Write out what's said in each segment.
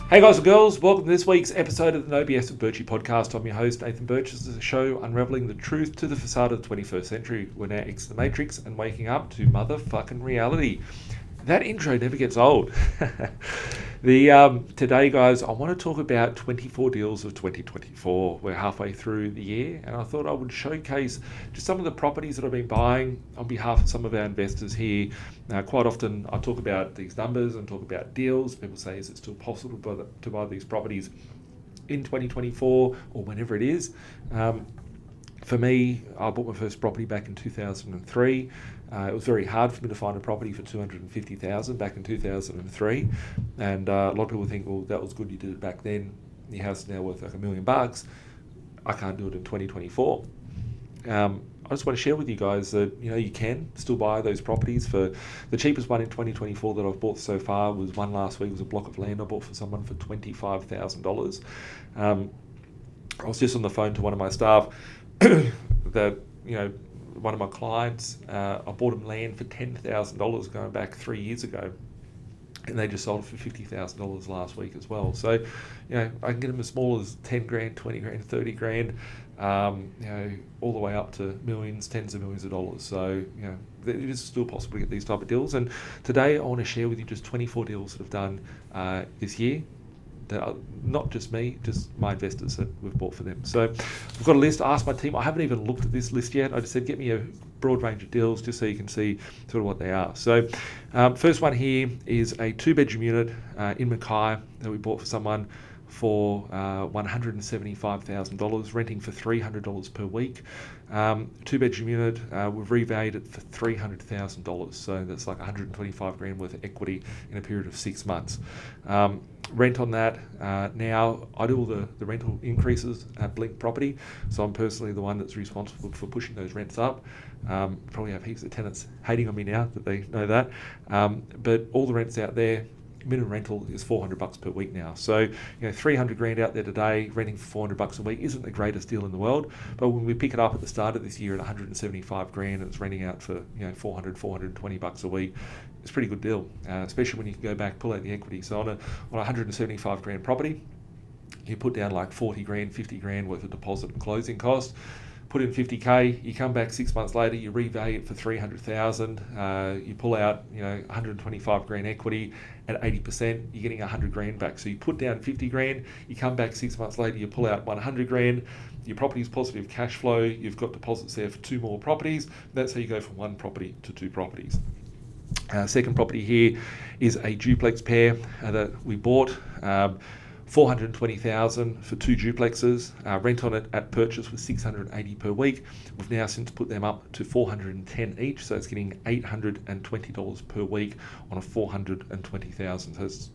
Hey guys and girls, welcome to this week's episode of the No BS With Birchy podcast. I'm your host, Nathan Birch. This is a show unraveling the truth to the facade of the 21st century. We're now exiting the matrix and waking up to motherfucking reality. That intro never gets old. Today, guys, I want to talk about 24 deals of 2024. We're halfway through the year, and I thought I would showcase just some of the properties that I've been buying on behalf of some of our investors here. Quite often, I talk about these numbers and talk about deals. People say, is it still possible to buy these properties in 2024 or whenever it is? For me, I bought my first property back in 2003. It was very hard for me to find a property for $250,000 back in 2003. And a lot of people think, well, that was good, you did it back then. Your house is now worth like $1 million. I can't do it in 2024. I just want to share with you guys that you can still buy those properties. For the cheapest one in 2024 that I've bought so far was one last week. It was a block of land I bought for someone for $25,000. I was just on the phone to one of my staff that one of my clients, I bought them land for $10,000 going back 3 years ago, and they just sold it for $50,000 last week as well. So, I can get them as small as 10 grand, 20 grand, 30 grand, all the way up to millions, tens of millions of dollars. So, it is still possible to get these type of deals. And today I want to share with you just 24 deals that I've done this year. That are not just me, just my investors that we've bought for them. So I've got a list. I asked my team, I haven't even looked at this list yet. I just said, get me a broad range of deals just so you can see sort of what they are. So first one here is a 2-bedroom unit in Mackay that we bought for someone for $175,000, renting for $300 per week. 2-bedroom unit, we've revalued it for $300,000. So that's like 125 grand worth of equity in a period of 6 months. Rent on that, now I do all the rental increases at Blink Property, so I'm personally the one that's responsible for pushing those rents up. Probably have heaps of tenants hating on me now that they know that, but all the rents out there, minimum rental is $400 per week now. So 300 grand out there today, renting for $400 a week isn't the greatest deal in the world, but when we pick it up at the start of this year at 175 grand and it's renting out for $420 a week, it's a pretty good deal, especially when you can go back, pull out the equity. So on a 175 grand property, you put down like 40 grand, 50 grand worth of deposit and closing costs, put in 50k, you come back 6 months later, you revalue it for 300,000, you pull out 125 grand equity at 80%, you're getting 100 grand back. So you put down 50 grand, you come back 6 months later, you pull out 100 grand, your property's positive cash flow, you've got deposits there for 2 more properties. That's how you go from 1 property to 2 properties. Second property here is a duplex pair that we bought. $420,000 for 2 duplexes. Rent on it at purchase was $680 per week. We've now since put them up to $410 each, so it's getting $820 per week on a $420,000. So it's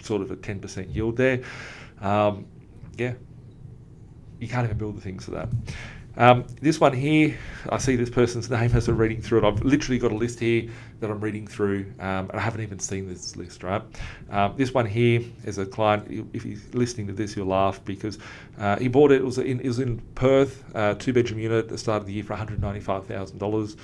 sort of a 10% yield there. You can't even build the things for that. This one here, I see this person's name as I'm reading through it. I've literally got a list here that I'm reading through, and I haven't even seen this list, right? This one here is a client. If he's listening to this, you'll laugh because he bought it. It was in Perth, 2-bedroom unit at the start of the year for $195,000.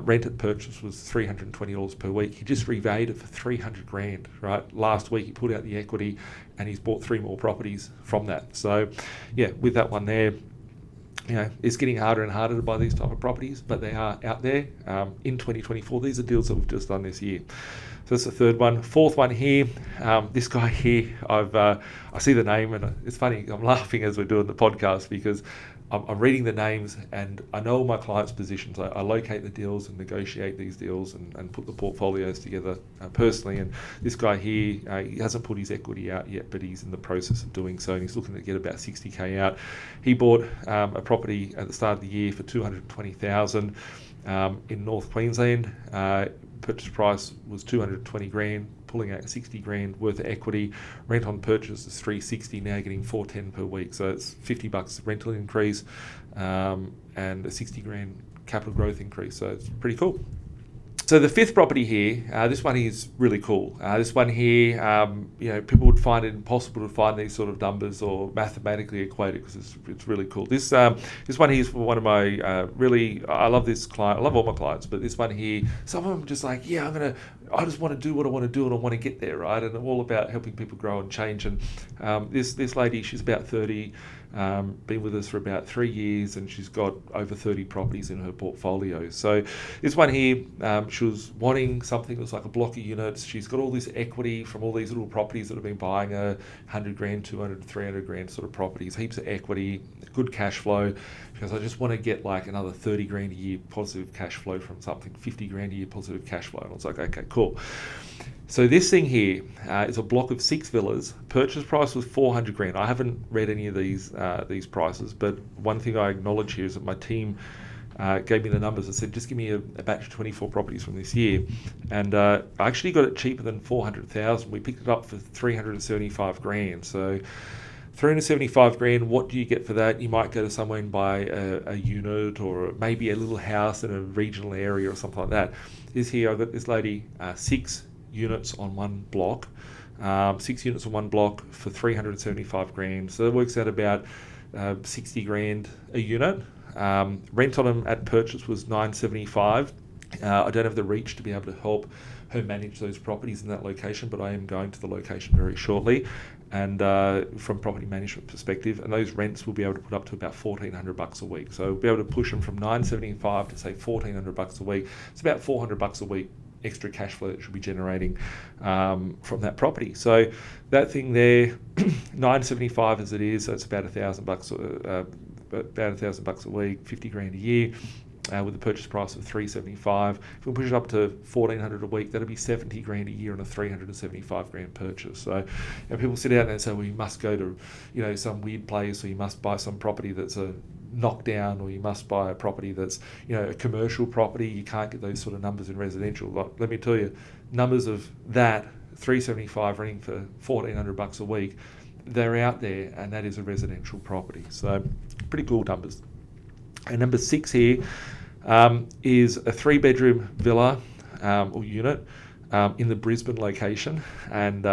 Rent at purchase was $320 per week. He just revalued it for 300 grand, right? Last week he put out the equity, and he's bought 3 more properties from that. So, with that one there. It's getting harder and harder to buy these type of properties, but they are out there in 2024. These are deals that we've just done this year. So that's the third one. Fourth one here, this guy here, I see the name, and it's funny, I'm laughing as we're doing the podcast because I'm reading the names and I know my clients' positions. I locate the deals and negotiate these deals and put the portfolios together personally. And this guy here, he hasn't put his equity out yet, but he's in the process of doing so, and he's looking to get about 60k out. He bought a property at the start of the year for $220,000 in North Queensland. Purchase price was 220 grand, pulling out 60 grand worth of equity. Rent on purchase is 360, now getting 410 per week. So it's $50 rental increase and a 60 grand capital growth increase. So it's pretty cool. So the fifth property here, this one is really cool. This one here, people would find it impossible to find these sort of numbers or mathematically equate it because it's really cool. This one here is for one of my I love this client. I love all my clients, but this one here, some of them just like, I just want to do what I want to do and I want to get there, right? And I'm all about helping people grow and change. And this lady, she's about 30. Been with us for about 3 years, and she's got over 30 properties in her portfolio. So this one here, she was wanting something that was like a block of units. She's got all this equity from all these little properties that have been buying her, 100 grand, 200, 300 grand sort of properties, heaps of equity, good cash flow. Because I just want to get like another 30 grand a year positive cash flow from something, 50 grand a year positive cash flow. And I was like, okay, cool. So this thing here is a block of 6 villas. Purchase price was 400 grand. I haven't read any of these prices, but one thing I acknowledge here is that my team gave me the numbers and said, just give me a batch of 24 properties from this year. And I actually got it cheaper than 400,000. We picked it up for 375 grand. So 375 grand, what do you get for that? You might go to somewhere and buy a unit or maybe a little house in a regional area or something like that. This here, I got this lady 6 units on one block. 6 units on one block for 375 grand. So that works out about 60 grand a unit. Rent on them at purchase was 975. I don't have the reach to be able to help her manage those properties in that location, but I am going to the location very shortly. And from property management perspective, and those rents will be able to put up to about $1,400 a week. So we'll be able to push them from 975 to say $1,400 a week. It's about $400 a week extra cash flow that should be generating from that property. So that thing there, 975 as it is, so it's about $1,000 a week, 50 grand a year. With a purchase price of 375, if we push it up to 1,400 a week, that'll be 70 grand a year on a 375 grand purchase. So, people sit out there and say, well, you must go to, some weird place, or you must buy some property that's a knockdown, or you must buy a property that's, a commercial property. You can't get those sort of numbers in residential. Let me tell you, numbers of that 375 renting for $1,400 a week, they're out there, and that is a residential property. So, pretty cool numbers. And number 6 here is a 3-bedroom villa or unit in the Brisbane location. And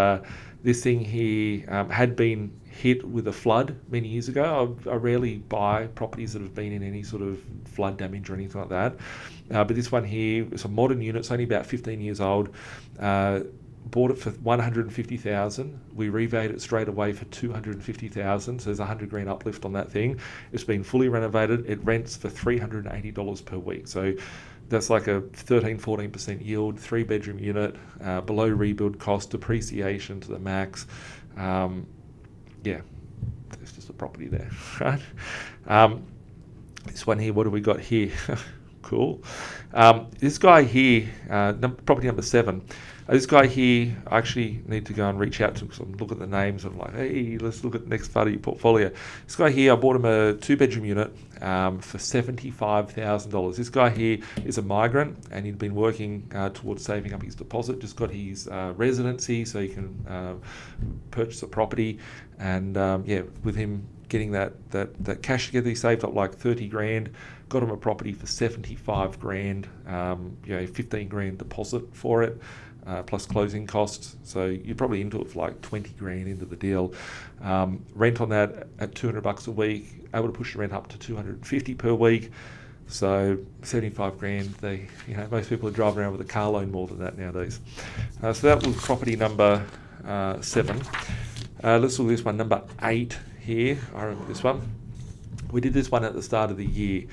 this thing here had been hit with a flood many years ago. I rarely buy properties that have been in any sort of flood damage or anything like that. But this one here is a modern unit. It's only about 15 years old. Bought it for $150,000. We revalued it straight away for $250,000. So there's $100 grand uplift on that thing. It's been fully renovated. It rents for $380 per week. So that's like a 13-14% yield, 3-bedroom unit, below rebuild cost, depreciation to the max. There's just a property there, right? This one here, what do we got here? Cool. This guy here, property number 7. This guy here, I actually need to go and reach out to him because I'm looking at the names and I'm like, hey, let's look at the next part of your portfolio. This guy here, I bought him a 2-bedroom unit for $75,000. This guy here is a migrant, and he'd been working towards saving up his deposit, just got his residency so he can purchase a property. And with him getting that cash together, he saved up like 30 grand, got him a property for 75 grand, 15 grand deposit for it. Plus closing costs, so you're probably into it for like 20 grand into the deal. Rent on that at $200 a week, able to push the rent up to 250 per week. So 75 grand. Most people are driving around with a car loan more than that nowadays. So that was property number 7. Let's look at this one, number 8 here. I remember this one. We did this one at the start of the year.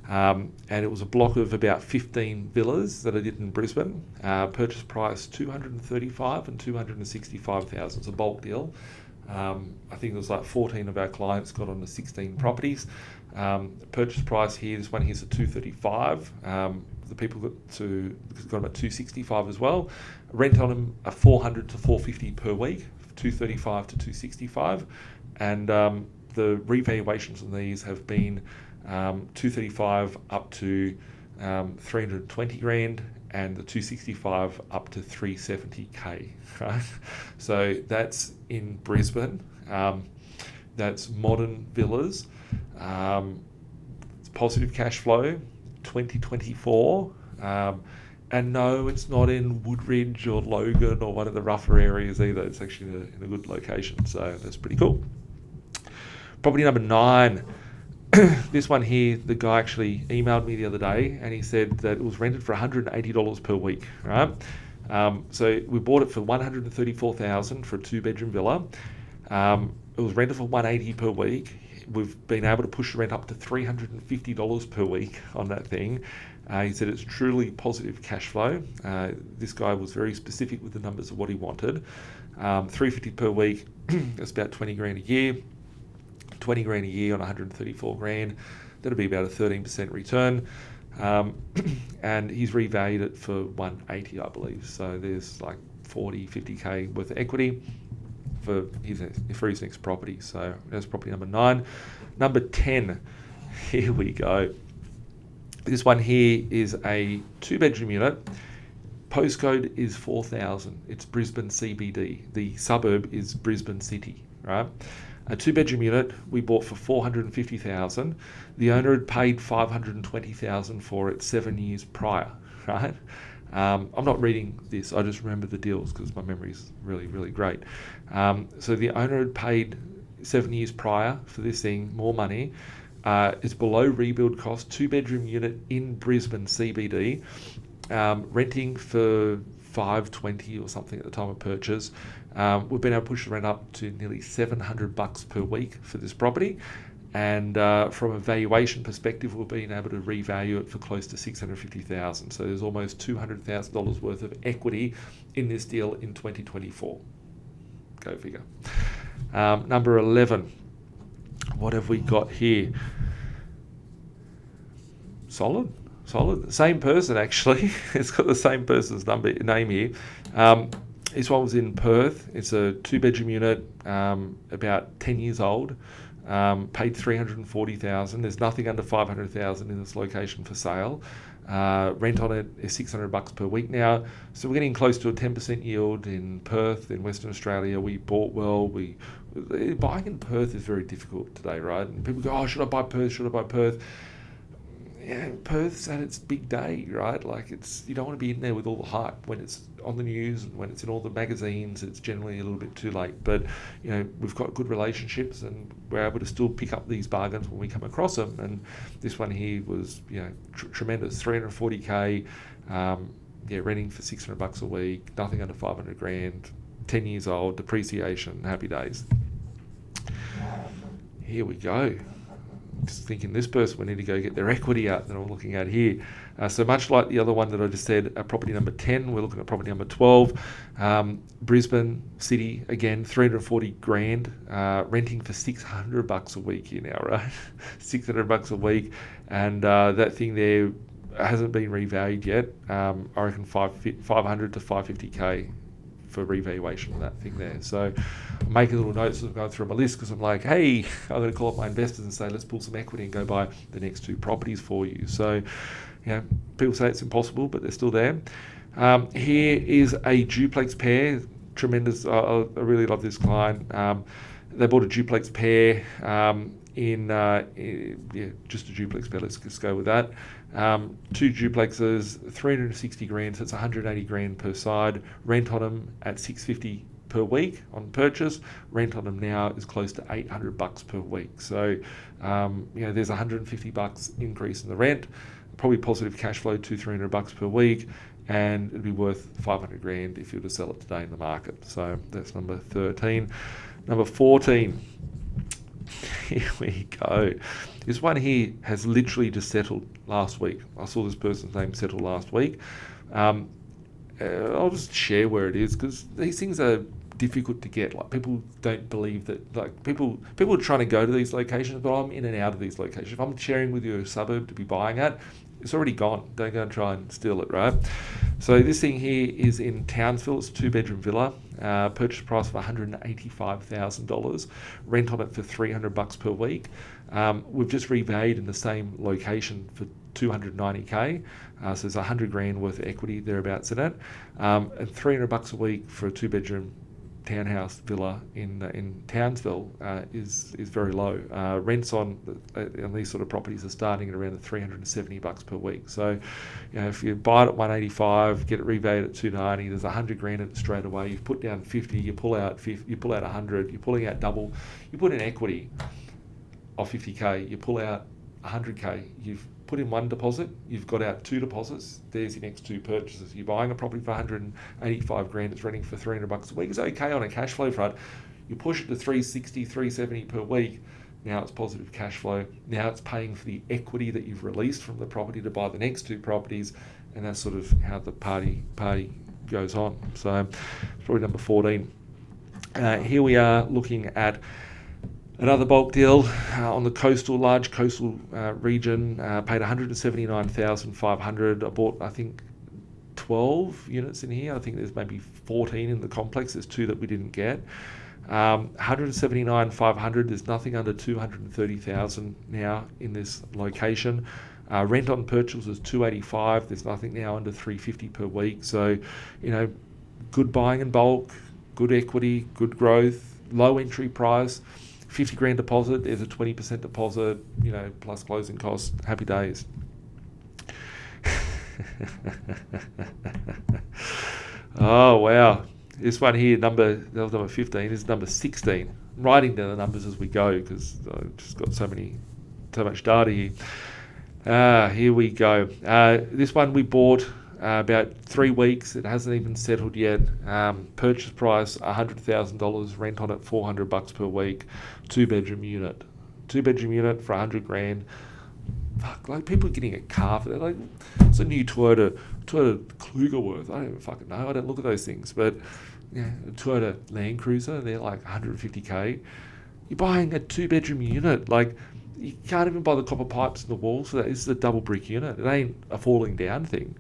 And it was a block of about 15 villas that I did in Brisbane. Purchase price $235,000 and $265,000. It's a bulk deal. I think it was like 14 of our clients got on the 16 properties. Purchase price here, this one here's a $235,000. The people got them at $265,000 as well. Rent on them a $400 to $450 per week, $235,000 to $265,000, and the revaluations on these have been $235,000 up to 320 grand, and the 265 up to 370k, right? So that's in Brisbane. That's modern villas. It's positive cash flow, 2024, And no, it's not in Woodridge or Logan or one of the rougher areas either. It's actually in a good location, so that's pretty cool. Property number 9. This one here, the guy actually emailed me the other day, and he said that it was rented for $180 per week, right? So we bought it for $134,000 for a 2-bedroom villa. It was rented for $180 per week. We've been able to push the rent up to $350 per week on that thing. He said it's truly positive cash flow. This guy was very specific with the numbers of what he wanted. $350 per week, that's about 20 grand a year. 20 grand a year on 134 grand. That'll be about a 13% return. And he's revalued it for 180, I believe. So there's like 40, 50K worth of equity for his next property. So that's property number 9. Number 10, here we go. This one here is a 2-bedroom unit. Postcode is 4,000. It's Brisbane CBD. The suburb is Brisbane City, right? A 2-bedroom unit we bought for $450,000. The owner had paid $520,000 for it 7 years prior, right? I'm not reading this. I just remember the deals because my memory is really, really great. So the owner had paid 7 years prior for this thing, more money. It's below rebuild cost, 2-bedroom unit in Brisbane CBD, renting for $520 or something at the time of purchase. We've been able to push the rent up to nearly $700 per week for this property. And from a valuation perspective, we've been able to revalue it for close to $650,000. So there's almost $200,000 worth of equity in this deal in 2024. Go figure. Number 11. What have we got here? Solid. Same person, actually. It's got the same person's name here. This one was in Perth. It's a 2-bedroom unit, about 10 years old. Paid $340,000. There's nothing under $500,000 in this location for sale. Rent on it is $600 per week now. So we're getting close to a 10% yield in Perth, in Western Australia. We bought well. Buying in Perth is very difficult today, right? And people go, oh, should I buy Perth? Yeah, Perth's at its big day, right? Like you don't want to be in there with all the hype when it's on the news and when it's in all the magazines. It's generally a little bit too late, but we've got good relationships and we're able to still pick up these bargains when we come across them. And this one here was tremendous, 340K, renting for $600 a week, nothing under 500 grand, 10 years old, depreciation, happy days. Here we go. Just thinking this person will need to go get their equity out that I'm looking at here. So much like the other one that I just said, property number 10, we're looking at property number 12. Brisbane City, again, 340 grand, renting for $600 a week here now, right? $600 a week. And that thing there hasn't been revalued yet. I reckon 500 to 550K for revaluation of that thing there. So I'm making little notes as I'm going through my list because I'm like, hey, I'm going to call up my investors and say, let's pull some equity and go buy the next 2 properties for you. So, people say it's impossible, but they're still there. Here is a duplex pair. Tremendous. I really love this client. They bought a duplex pair just a duplex pair. Let's just go with that. 2 duplexes, 360 grand, so it's 180 grand per side. Rent on them at $650 per week on purchase. Rent on them now is close to $800 per week. So, there's $150 increase in the rent, probably positive cash flow, $200-300 per week, and it'd be worth 500 grand if you were to sell it today in the market. So that's number 13. Number 14. Here we go. This one here has literally just settled last week. I saw this person's name settle last week. I'll just share where it is because these things are difficult to get. Like people don't believe that. Like people are trying to go to these locations, but I'm in and out of these locations. If I'm sharing with you a suburb to be buying at, it's already gone. Don't go and try and steal it, right? So this thing here is in Townsville. It's a 2-bedroom villa. Purchase price of $185,000. Rent on it for $300 per week. We've just revalued in the same location for $290K. So there's 100 grand worth of equity thereabouts in it. And $300 a week for a 2-bedroom townhouse villa in Townsville is very low. Rents on these sort of properties are starting at around the $370 per week. So, if you buy it at 185, get it revalued at 290, there's $100,000 in it straight away. You've put down 50, you pull out 50, you pull out 100, you're pulling out double. You put in equity of 50K, you pull out 100K. You've put in one deposit, you've got out two deposits. There's your next two purchases. You're buying a property for 185 grand, it's renting for $300 a week. It's okay on a cash flow front. You push it to 360, 370 per week. Now it's positive cash flow. Now it's paying for the equity that you've released from the property to buy the next two properties, and that's sort of how the party goes on. So it's probably number 14. Here we are looking at another bulk deal on the large coastal region. Paid $179,500. I bought, I think, 12 units in here. I think there's maybe 14 in the complex. There's 2 that we didn't get. $179,500. There's nothing under $230,000 now in this location. Rent on purchase is $285. There's nothing now under $350 per week. So, good buying in bulk, good equity, good growth, low entry price. 50 grand deposit, there's a 20% deposit, plus closing costs. Happy days. Oh, wow. This one here, that was number 15, this is number 16. I'm writing down the numbers as we go because I've just got so much data here. Here we go. This one we bought about 3 weeks. It hasn't even settled yet. Purchase price $100,000. Rent on it $400 per week. 2-bedroom unit. 2-bedroom unit for 100 grand. Fuck, like people are getting a car for that. Like, it's a new Toyota Kluger worth. I don't even fucking know. I don't look at those things. But a Toyota Land Cruiser, they're like 150k. You're buying a 2-bedroom unit. Like, you can't even buy the copper pipes in the walls for that. This is a double brick unit. It ain't a falling down thing.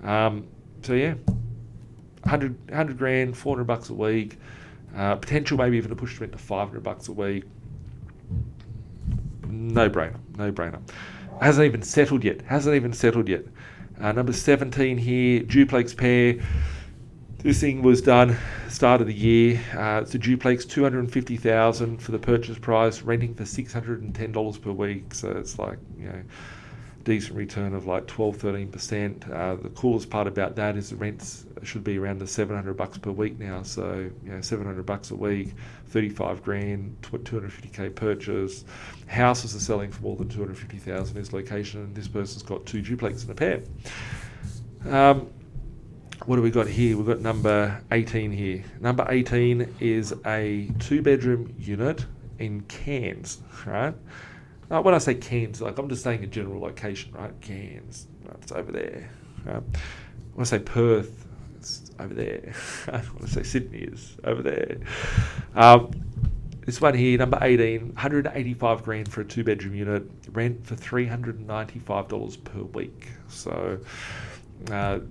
So yeah, 100 grand, $400 a week. Potential maybe even to push rent to $500 a week. No brainer. Hasn't even settled yet. Number 17 here, duplex pair. This thing was done start of the year. It's a duplex, $250,000 for the purchase price, renting for $610 per week. So it's like, decent return of like 12-13%. The coolest part about that is the rents should be around the $700 per week now. So $700 a week, 35 grand, 250k purchase. Houses are selling for more than 250,000 in this location, and this person's got 2 duplexes in a pair. What do we got here? We've got number 18 here. Number 18 is a 2-bedroom unit in Cairns, right? When I say Cairns, I'm just saying a general location, right? Cairns, right? It's over there. When I say Perth, it's over there. When I say Sydney, it's over there. This one here, number 18, 185 grand for a 2-bedroom unit, rent for $395 per week. So,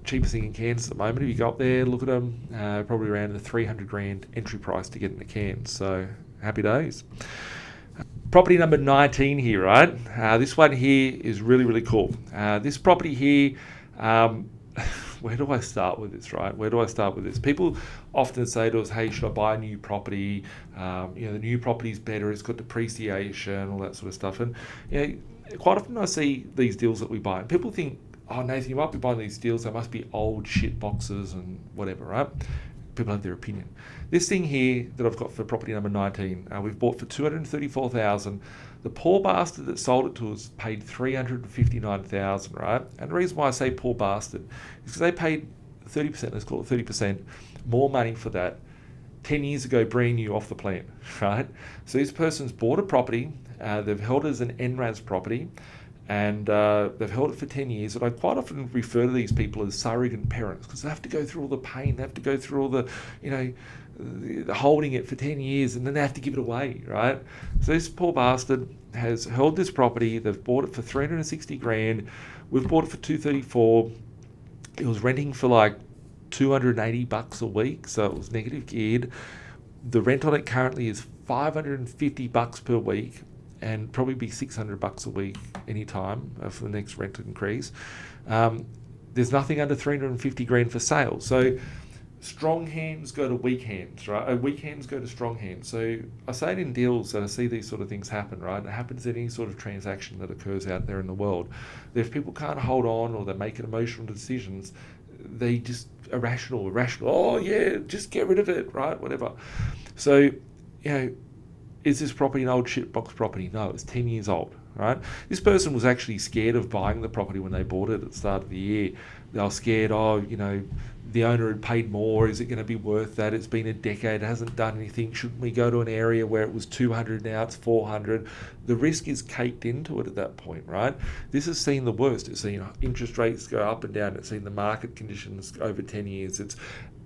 cheapest thing in Cairns at the moment. If you go up there, look at them, probably around the 300 grand entry price to get into Cairns. So, happy days. Property number 19 here, right? This one here is really, really cool. This property here, where do I start with this, right? People often say to us, hey, should I buy a new property? The new property's better, it's got depreciation, all that sort of stuff. And quite often I see these deals that we buy, and people think, oh, Nathan, you might be buying these deals, they must be old shit boxes and whatever, right? People have their opinion. This thing here that I've got for property number 19, we've bought for $234,000. The poor bastard that sold it to us paid $359,000, right? And the reason why I say poor bastard is because they paid 30%, let's call it 30%, more money for that 10 years ago, brand new off the plant, right? So this person's bought a property, they've held it as an NRAS property, and they've held it for 10 years. And I quite often refer to these people as surrogate parents because they have to go through all the pain, they have to go through all the, the holding it for 10 years, and then they have to give it away, right? So this poor bastard has held this property, they've bought it for 360 grand, we've bought it for 234. It was renting for like $280 a week, so it was negative geared. The rent on it currently is $550 per week, and probably be $600 a week anytime for the next rent increase. There's nothing under 350 grand for sale. So strong hands go to weak hands, right? Weak hands go to strong hands. So I say it in deals that I see these sort of things happen, right? It happens in any sort of transaction that occurs out there in the world. If people can't hold on or they're making emotional decisions, they just irrational. Oh yeah, just get rid of it, right? Whatever. So, is this property an old shitbox property? No, it's 10 years old, right? This person was actually scared of buying the property when they bought it at the start of the year. They were scared, the owner had paid more. Is it going to be worth that? It's been a decade, it hasn't done anything. Shouldn't we go to an area where it was 200, now it's 400? The risk is caked into it at that point, right? This has seen the worst. It's seen interest rates go up and down. It's seen the market conditions over 10 years. It's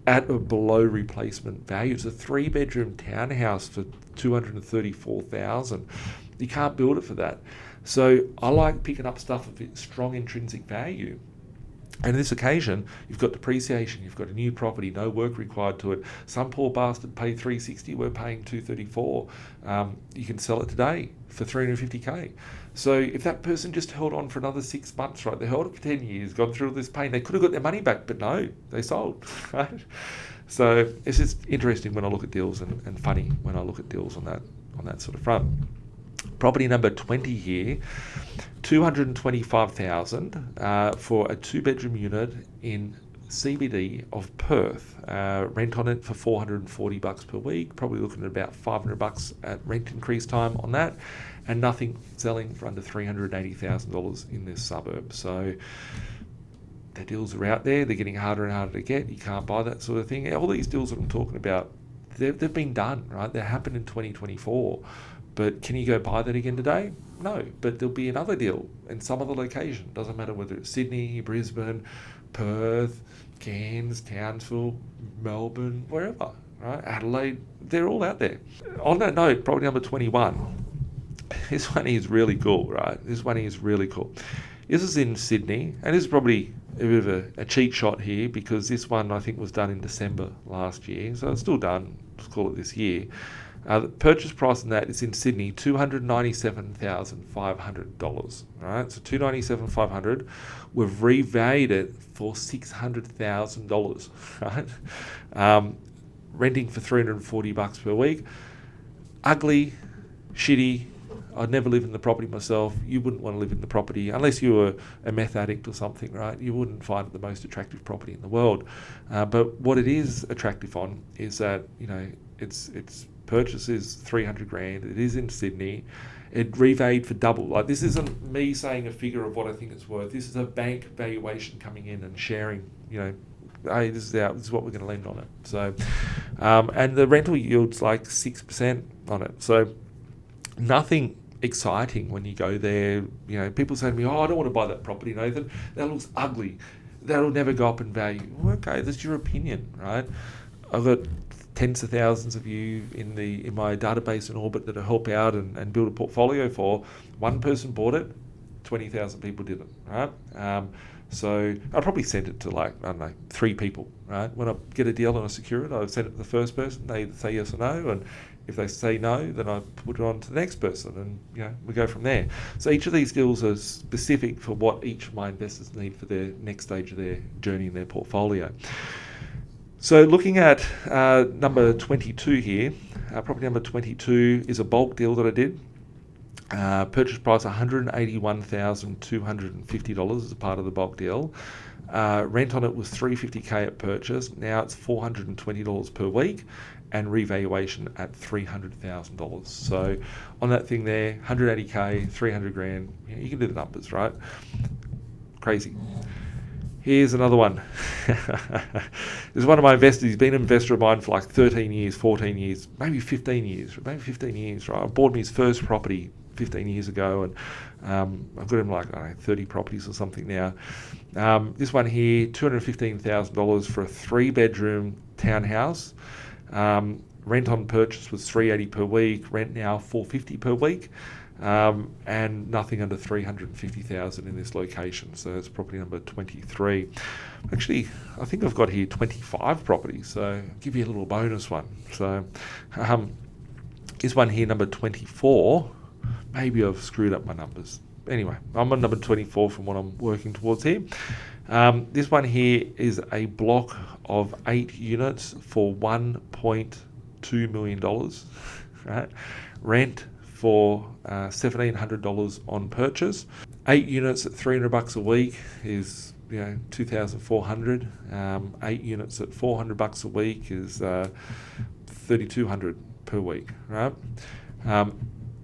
at or below replacement value. It's a 3-bedroom townhouse for $234,000. You can't build it for that. So I like picking up stuff of strong intrinsic value. And in this occasion, you've got depreciation, you've got a new property, no work required to it. Some poor bastard paid $360, we're paying $234. You can sell it today for $350K. So if that person just held on for another 6 months, right, they held it for 10 years, gone through all this pain, they could have got their money back, but no, they sold, right? So it's just interesting when I look at deals and funny when I look at deals on that sort of front. Property number 20 here, $225,000 for a 2-bedroom unit in CBD of Perth. Rent on it for $440 per week. Probably looking at about $500 at rent increase time on that, and nothing selling for under $380,000 in this suburb. So the deals are out there. They're getting harder and harder to get. You can't buy that sort of thing. All these deals that I'm talking about, they've been done, right? They happened in 2024. But can you go buy that again today? No, but there'll be another deal in some other location. Doesn't matter whether it's Sydney, Brisbane, Perth, Cairns, Townsville, Melbourne, wherever, right? Adelaide, they're all out there. On that note, property number 21. This one is really cool, right? This is in Sydney, and this is probably a bit of a cheat shot here because this one I think was done in December last year, so it's still done, let's call it this year. The purchase price on that is in Sydney, $297,500. Right, so $297,500. We've revalued it for $600,000. Right, renting for $340 per week. Ugly, shitty. I'd never live in the property myself. You wouldn't want to live in the property unless you were a meth addict or something, right? You wouldn't find it the most attractive property in the world. But what it is attractive on is that it's purchase is $300,000. It is in Sydney. It revalued for double. Like, this isn't me saying a figure of what I think it's worth. This is a bank valuation coming in and sharing. Hey, this is what we're going to lend on it. So, and the rental yield's like 6% on it. So, nothing exciting when you go there. People say to me, "Oh, I don't want to buy that property, Nathan. That looks ugly. That'll never go up in value." Well, okay, that's your opinion, right? I've got tens of thousands of you in my database in Orbit that I help out and build a portfolio for. One person bought it, 20,000 people didn't, right? So I'll probably send it to 3 people, right? When I get a deal and I secure it, I send it to the first person. They say yes or no, and if they say no, then I put it on to the next person, and we go from there. So each of these deals are specific for what each of my investors need for their next stage of their journey in their portfolio. So looking at number 22 here, property number 22 is a bulk deal that I did. Purchase price $181,250 as a part of the bulk deal. Rent on it was $350K at purchase. Now it's $420 per week, and revaluation at $300,000. So on that thing there, $180K, $300,000. You can do the numbers, right? Crazy. Here's another one. There's one of my investors. He's been an investor of mine for like 13 years, 14 years, maybe 15 years, right? I bought him his first property 15 years ago, and I've got him 30 properties or something now. This one here, $215,000 for a 3-bedroom townhouse. Rent on purchase was $380 per week. Rent now $450 per week. And nothing under $350,000 in this location. So that's property number 23. Actually, I think I've got here 25 properties, so I'll give you a little bonus one. So this one here, number 24, maybe I've screwed up my numbers. anyway, I'm on number 24 from what I'm working towards here. This one here is a block of 8 units for $1.2 million, right? Rent for $1,700 on purchase. 8 units at $300 a week is $2,400. 8 units at $400 a week is $3,200 per week, right?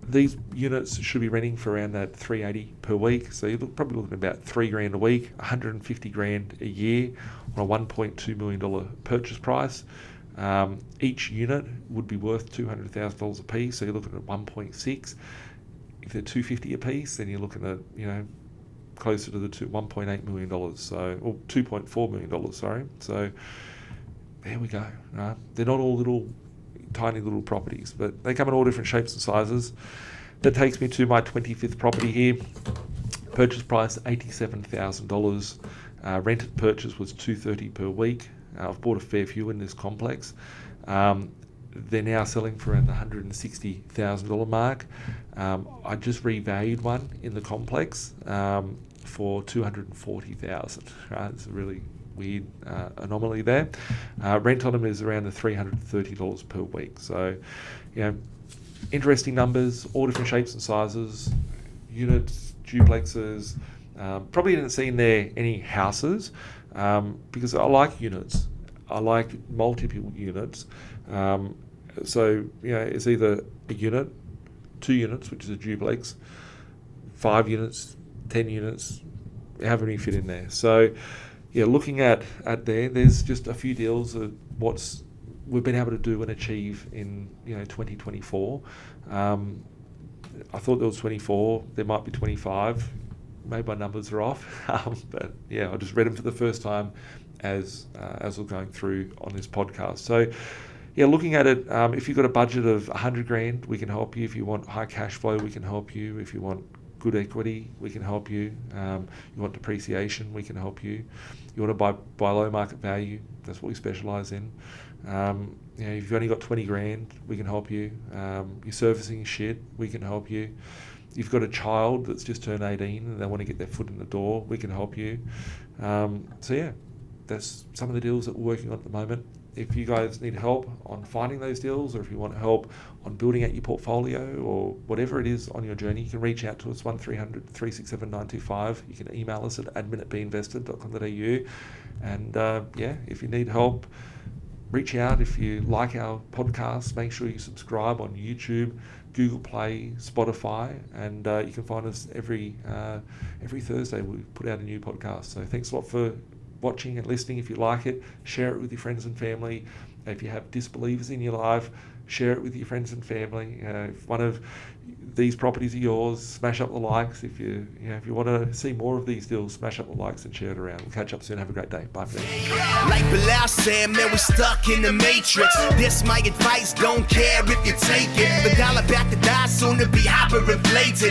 These units should be renting for around that $380 per week, so you're probably looking at about $3,000 a week, $150,000 a year on a $1.2 million purchase price. Each unit would be worth $200,000 a piece, so you're looking at 1.6. If they're $250 a piece, then you're looking at closer to the $1.8 million, or $2.4 million. Sorry. So there we go. Right? They're not all tiny little properties, but they come in all different shapes and sizes. That takes me to my 25th property here. Purchase price $87,000. Rented purchase was $230 per week. I've bought a fair few in this complex. They're now selling for around the $160,000 mark. I just revalued one in the complex for $240,000. Right? It's a really weird anomaly there. Rent on them is around the $330 per week. So, interesting numbers, all different shapes and sizes, units, duplexes. Probably didn't see in there any houses because I like units. I like multiple units. So, it's either a unit, 2 units, which is a duplex, 5 units, 10 units, however many fit in there. So, looking at there's just a few deals of what's we've been able to do and achieve in 2024. I thought there was 24. There might be 25. Maybe my numbers are off. But I just read them for the first time as we're going through on this podcast. So looking at it, if you've got a budget of $100,000, we can help you. If you want high cash flow, we can help you. If you want good equity, we can help you. You want depreciation, we can help you. You want to buy low market value, that's what we specialise in. If you've only got $20,000, we can help you. You're servicing shit, we can help you. You've got a child that's just turned 18 and they want to get their foot in the door, we can help you. That's some of the deals that we're working on at the moment. If you guys need help on finding those deals, or if you want help on building out your portfolio, or whatever it is on your journey, you can reach out to us, 1300 367 925. You can email us at admin@binvested.com.au. And if you need help, reach out. If you like our podcast, make sure you subscribe on YouTube, Google Play, Spotify, and you can find us every Thursday. We put out a new podcast. So thanks a lot for watching and listening. If you like it, share it with your friends and family. If you have disbelievers in your life, share it with your friends and family. If one of these properties are yours, smash up the likes. If you want to see more of these deals, smash up the likes and share it around. We'll catch up soon. Have a great day. Bye for now. Like Bilal said, man, we're stuck in the matrix. This my advice, don't care if you take it. The dollar back to die, soon to be hyperinflated.